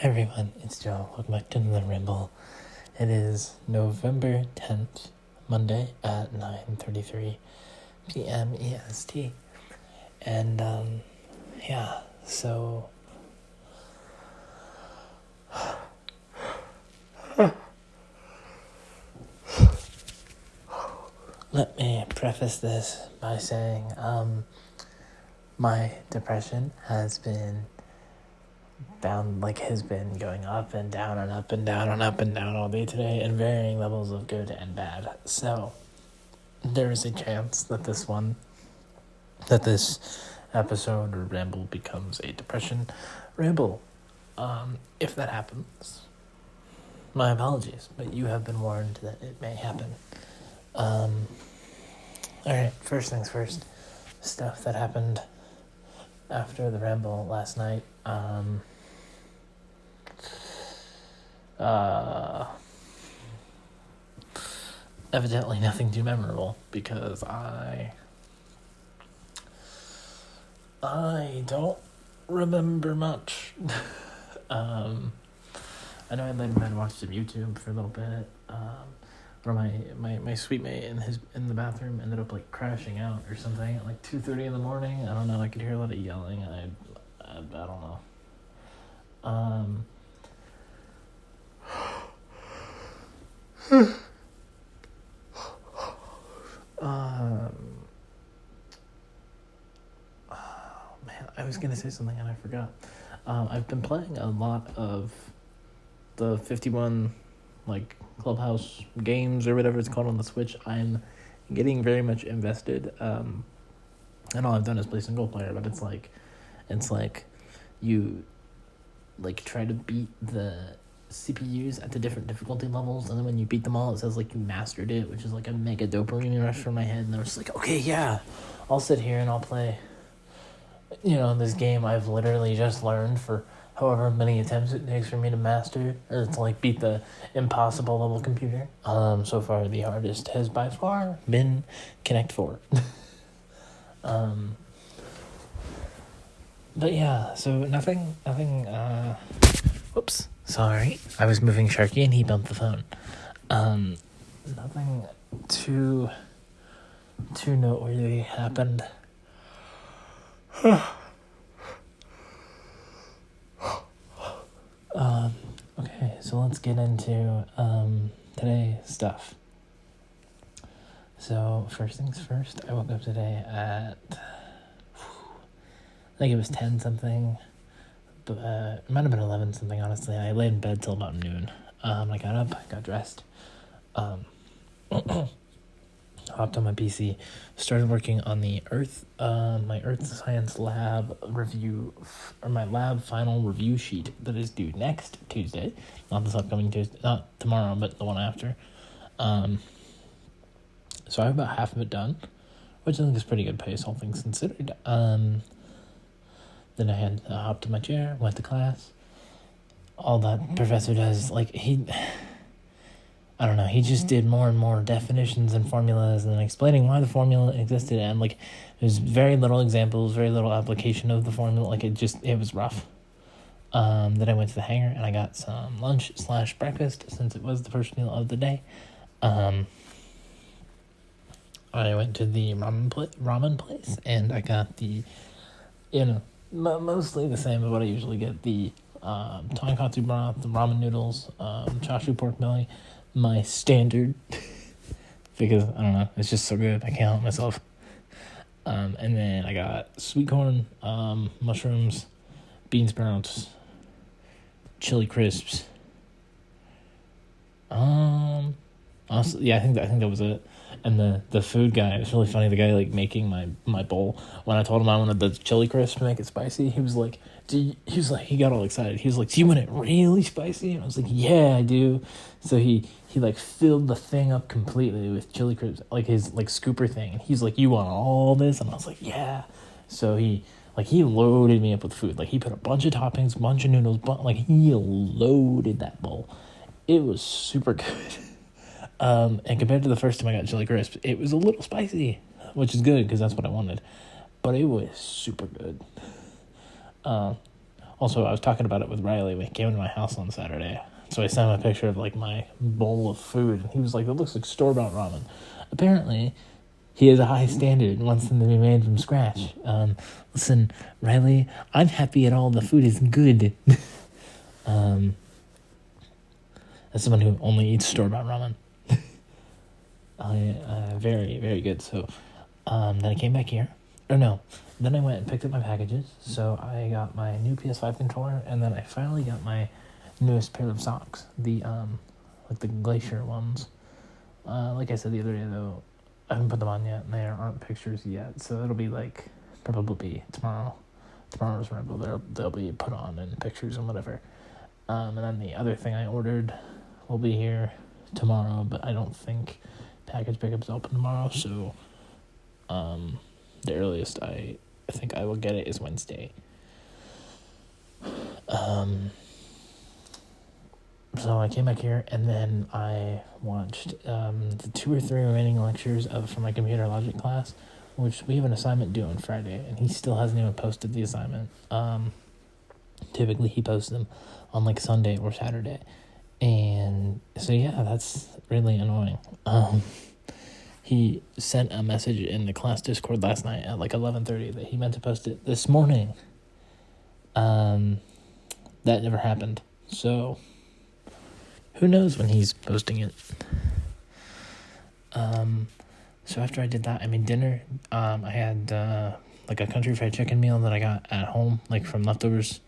Hi everyone, it's Joe. Welcome back to the Ramble. It is November 10th, Monday at 9:33 p.m. EST. And, so... Let me preface this by saying, my depression has been going up and down and up and down and up and down all day today in varying levels of good and bad. So there is a chance that this episode or ramble becomes a depression ramble. If that happens, my apologies, but you have been warned that it may happen. Alright, first things first, stuff that happened after the ramble last night. Evidently nothing too memorable, because I don't remember much. I know I laid in bed and watched some YouTube for a little bit. Or my sweet mate in the bathroom ended up crashing out or something at 2:30 in the morning. I don't know. I could hear a lot of yelling. I don't know. I was gonna say something and I forgot. I've been playing a lot of the 51 Clubhouse games or whatever it's called on the Switch. I'm getting very much invested. And all I've done is play single player, but it's you try to beat the CPUs at the different difficulty levels, and then when you beat them all, it says you mastered it, which is a mega dopamine rush for my head. And I was okay, yeah, I'll sit here and I'll play this game I've literally just learned for however many attempts it takes for me to master, or to beat the impossible level computer. So far the hardest has by far been Connect 4. But yeah, so nothing, whoops, sorry, I was moving Sharky and he bumped the phone. Nothing too noteworthy happened. Okay, so let's get into today's stuff. So first things first, I woke up today at I think it was 10 something, but it might have been 11 something, honestly. I laid in bed till about noon. I got up, got dressed, hopped on my PC, started working on the my Earth Science lab review, or my lab final review sheet that is due next Tuesday, not this upcoming Tuesday, not tomorrow, but the one after. So I have about half of it done, which I think is pretty good pace, all things considered. Then I had hopped in my chair, went to class. All that professor does, he just did more and more definitions and formulas and explaining why the formula existed, and there's very little examples, very little application of the formula. It was rough. Then I went to the hangar and I got some lunch / breakfast, since it was the first meal of the day. I went to the ramen place and I got the, mostly the same as what I usually get, the tonkatsu broth, the ramen noodles, chashu pork belly, my standard, because I don't know, it's just so good, I can't help myself. And then I got sweet corn, mushrooms, bean sprouts, chili crisps. Honestly, yeah, I think that was it. And the food guy, it's really funny, the guy making my bowl, when I told him I wanted the chili crisp to make it spicy, he was he got all excited. He was do you want it really spicy? And I was yeah, I do. So he filled the thing up completely with chili crisp, his scooper thing. And he's you want all this? And I was yeah. So he loaded me up with food. He put a bunch of toppings, a bunch of noodles, he loaded that bowl. It was super good. And compared to the first time I got chili crisp, it was a little spicy, which is good because that's what I wanted. But it was super good. Also, I was talking about it with Riley when he came to my house on Saturday. So I sent him a picture of like my bowl of food, and he was like, "That looks like store-bought ramen." Apparently, he has a high standard and wants them to be made from scratch. Listen, Riley, I'm happy at all the food is good. As someone who only eats store-bought ramen, very, very good. So, then I came back here. Or no, then I went and picked up my packages. So I got my new PS5 controller, and then I finally got my newest pair of socks. The like the Glacier ones. Like I said the other day, though, I haven't put them on yet, and there aren't pictures yet. So it'll be like probably tomorrow. Tomorrow's Ramble. They'll be put on in pictures and whatever. And then the other thing I ordered will be here tomorrow, but I don't think package pickup's open tomorrow. So, the earliest I think I will get it is Wednesday. So I came back here, and then I watched the 2 or 3 remaining lectures from my computer logic class, which we have an assignment due on Friday, and he still hasn't even posted the assignment. Typically he posts them on like Sunday or Saturday, and so yeah, that's really annoying. He sent a message in the class Discord last night at like 11:30 that he meant to post it this morning. That never happened. So who knows when he's posting it. So after I did that, I made dinner. I had like a country fried chicken meal that I got at home, like from leftovers.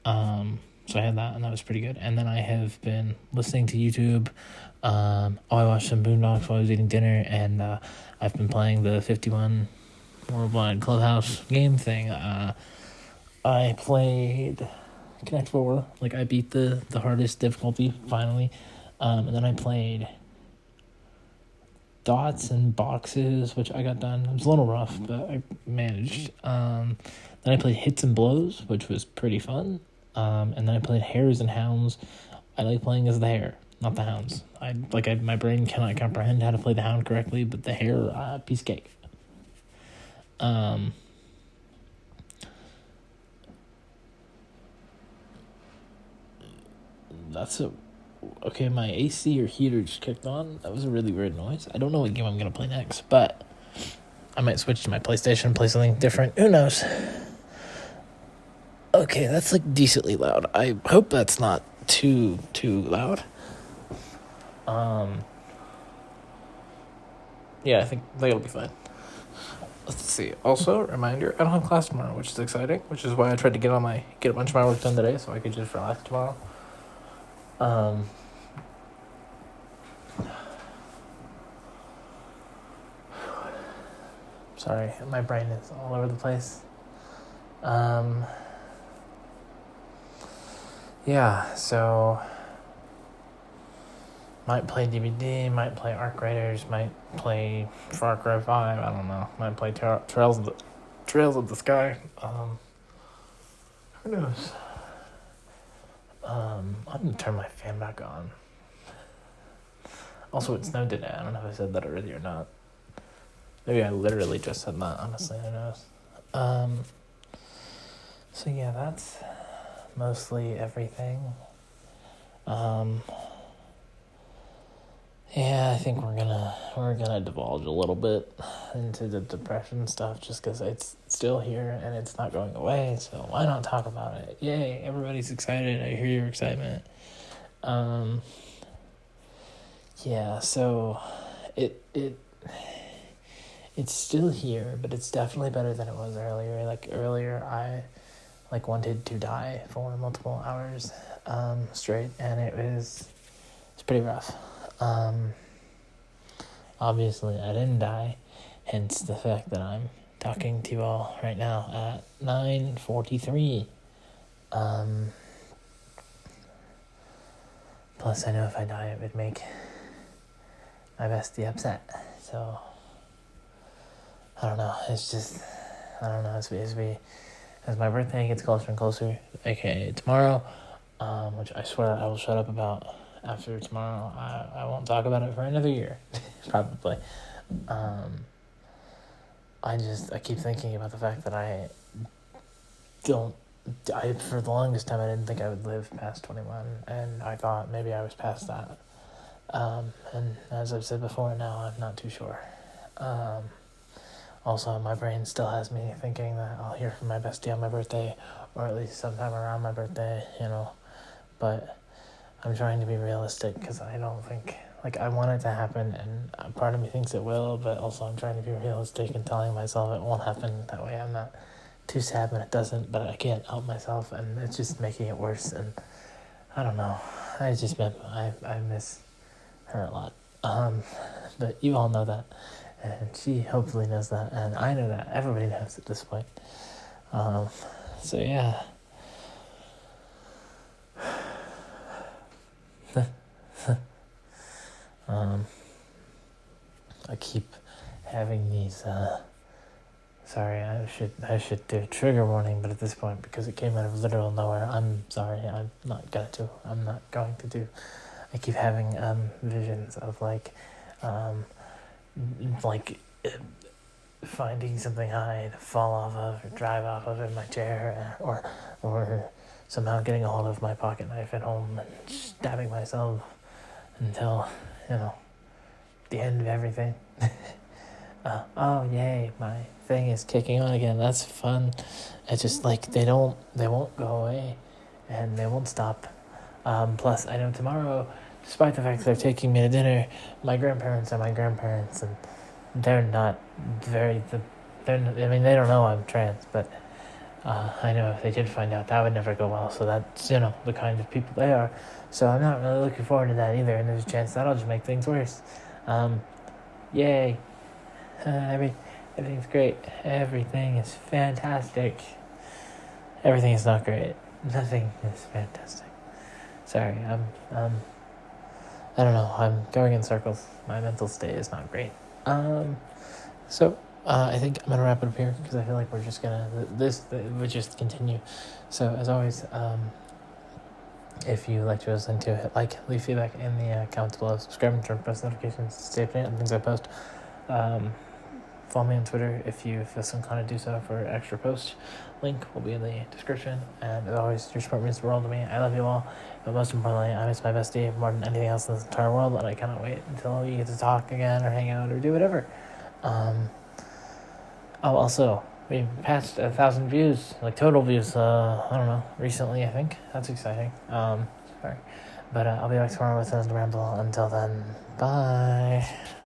So I had that, and that was pretty good. And then I have been listening to YouTube. I watched some Boondocks while I was eating dinner, and I've been playing the 51 Worldwide Clubhouse game thing. I played Connect 4, like I beat the hardest difficulty finally, and then I played Dots and Boxes, which I got done. It was a little rough, but I managed. Then I played Hits and Blows, which was pretty fun. And then I played Hares and Hounds. I like playing as the hare, not the hounds. My brain cannot comprehend how to play the hound correctly, but the hare, piece of cake. Okay, my AC or heater just kicked on. That was a really weird noise. I don't know what game I'm going to play next, but I might switch to my PlayStation and play something different. Who knows? Okay, that's like decently loud. I hope that's not too loud. Yeah, I think it'll be fine. Let's see. Also, reminder, I don't have class tomorrow, which is exciting, which is why I tried to get a bunch of my work done today so I could just relax tomorrow. Sorry, my brain is all over the place. Yeah, so might play DVD, might play Arc Raiders, might play Far Cry 5, I don't know. Might play Trails of the Sky. Who knows? I'm gonna turn my fan back on. Also, it snowed today. I don't know if I said that already or not. Maybe I literally just said that, honestly, who knows. So yeah, that's mostly everything. Yeah, I think we're gonna divulge a little bit into the depression stuff just because it's still here and it's not going away. So why not talk about it? Yay! Everybody's excited. I hear your excitement. Yeah. So it's still here, but it's definitely better than it was earlier. Like earlier, I wanted to die for multiple hours straight, and it's pretty rough. Obviously I didn't die, hence the fact that I'm talking to you all right now at 9:43. Plus I know if I die it would make my bestie upset, so I don't know, as my birthday gets closer and closer, aka tomorrow, which I swear I will shut up about. After tomorrow, I won't talk about it for another year, probably. I keep thinking about the fact that I don't for the longest time, I didn't think I would live past 21, and I thought maybe I was past that. And as I've said before, now I'm not too sure. Also, my brain still has me thinking that I'll hear from my bestie on my birthday, or at least sometime around my birthday, But I'm trying to be realistic because I don't think, I want it to happen, and part of me thinks it will, but also I'm trying to be realistic and telling myself it won't happen. That way I'm not too sad when it doesn't, but I can't help myself, and it's just making it worse, and I don't know. I miss her a lot. But you all know that, and she hopefully knows that, and I know that. Everybody knows at this point. So yeah. I keep having these. Sorry, I should do a trigger warning, but at this point, because it came out of literal nowhere, I'm sorry. I'm not going to do. I keep having visions of finding something high to fall off of or drive off of in my chair, or somehow getting a hold of my pocket knife at home and stabbing myself until the end of everything. Oh yay, my thing is kicking on again. That's fun. It's just they won't go away, and they won't stop. Plus, I know tomorrow, despite the fact that they're taking me to dinner, my grandparents are my grandparents, and they're not they don't know I'm trans, but I know if they did find out, that would never go well. So that's, the kind of people they are. So I'm not really looking forward to that either, and there's a chance that'll just make things worse. Yay. Everything's great. Everything is fantastic. Everything is not great. Nothing is fantastic. Sorry, I don't know. I'm going in circles. My mental state is not great. So I think I'm gonna wrap it up here because I feel like we're just gonna would just continue. So as always, if you like to listen to it, leave feedback in the comments below, subscribe and turn press notifications to stay up to date on things I post. Follow me on Twitter if you feel so inclined to do so for extra posts. Link will be in the description. And as always, your support means the world to me. I love you all, but most importantly, I miss my bestie more than anything else in this entire world, and I cannot wait until we get to talk again or hang out or do whatever. Also, we passed 1,000 views, total views, I don't know, recently, I think. That's exciting. Sorry. But I'll be back tomorrow with another ramble. Until then, bye.